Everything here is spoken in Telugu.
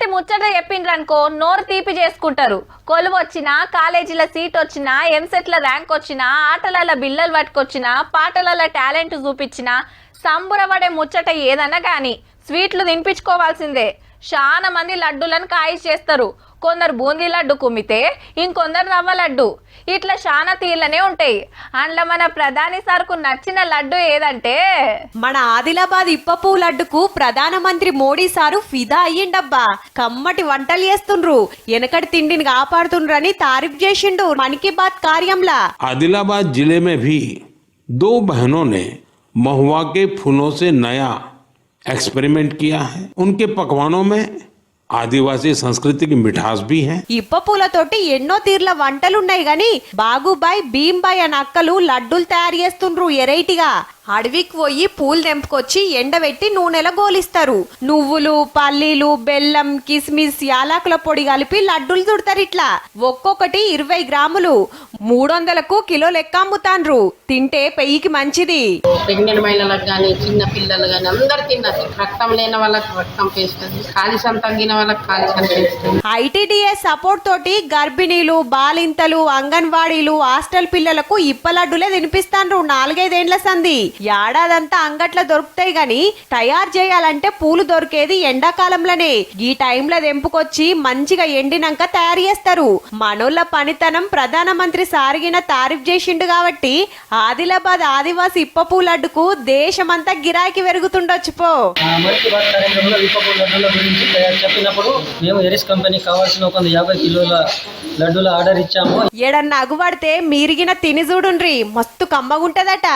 ఇయ్యటి ముచ్చట చెప్పిండ్రనుకో నోరు తీపి చేసుకుంటారు. కొలువు వచ్చినా, కాలేజీల సీట్ వచ్చినా, ఎంసెట్ల ర్యాంక్ వచ్చినా, ఆటల బిల్లలు పట్టుకొచ్చినా, పాటల టాలెంట్ చూపించినా సంబురపడే ముచ్చట ఏదన్నా కానీ స్వీట్లు తినిపించుకోవాల్సిందే. చాలా మంది లడ్డూలను కాయిస్ చేస్తారు. కొందరు బూందీ లడ్డు కుమ్మితే ఇంకొందరు రవ్వ లడ్డు. ఇట్లా చాలా తీర్లనే ఉంటాయి. అందులో మన ప్రధాని సార్కు నచ్చిన లడ్డు ఏదంటే మన ఆదిలాబాద్ ఇప్పపూ లడ్డుకు ప్రధానమంత్రి మోడీ సారు ఫిదా అయ్యిండబ్బా. కమ్మటి వంటలు చేస్తుండ్రు, వెనకటి తిండిని కాపాడుతుండ్రని తారీఫ్ చేసిండు मन की बात కార్యంలా. आदिलाबाद जिले में भी दो बहनों ने महुआ के फूलों से नया एक्सपेरिमेंट किया है. उनके पकवानों में ఆదివాసీ సంస్కృతి కి మిఠాస్ भी है. ఇప్ప పూలతోటి ఎన్నో తీర్ల వంటలున్నాయి గాని బాగుబాయ్ భీంబాయ్ అన్న అక్కలు లడ్డూలు తయారు చేస్తుండ్రు ఎరైటిగా. అడవికి పోయి పూలు తెంపుకొచ్చి ఎండబెట్టి నూనెల గోలిస్తారు. నువ్వులు, పల్లీలు, బెల్లం, కిస్మిస్, యాలకుల పొడి కలిపి లడ్డూలు చుడతారు. ఇట్లా ఒక్కొక్కటి 20 గ్రాములు 300కు కిలో లెక్క అమ్ముతాండ్రు. తింటే పెయ్యికి మంచిది. ప్రెగ్నెంట్ మహిళలకు కానీ, చిన్న పిల్లలు కానీ అందరు తిన్నారు. రక్తం లేని వాళ్ళకి రక్తం పెంచుతుంది, కాలుష్యం తగ్గిన వాళ్ళకి కాలుష్యం పెంచుతుంది. ఐటీడీఎస్ సపోర్ట్ తోటి గర్భిణీలు, బాలింతలు, అంగన్వాడీలు, హాస్టల్ పిల్లలకు ఇప్ప లడ్డులే తినిపిస్తాండ్రు 4-5 ఏండ్ల సంది. ఏడాదంతా అంగట్ల దొరుకుతాయి గాని తయారు చేయాలంటే పూలు దొరికేది ఎండాకాలంలోనే. ఈ టైంలో దెంపుకొచ్చి మంచిగా ఎండినాక తయారు చేస్తారు. మనోళ్ళ పనితనం ప్రధానమంత్రి సారిగిన తారీఫ్ చేసిండు కాబట్టి ఆదిలాబాద్ ఆదివాసి ఇప్పపూ లడ్డుకు దేశమంతా గిరాకీ పెరుగుతుండొచ్చు. పో చెప్పినప్పుడు మేము ఎరిస్ కంపెనీకి కావాల్సిన 50 కిలోల లడ్డూల ఆర్డర్ ఇచ్చాము. ఏడన్నా అగుపడితే మీరిగిన తిని చూడుండ్రి, మస్తు కమ్మగుంటదట.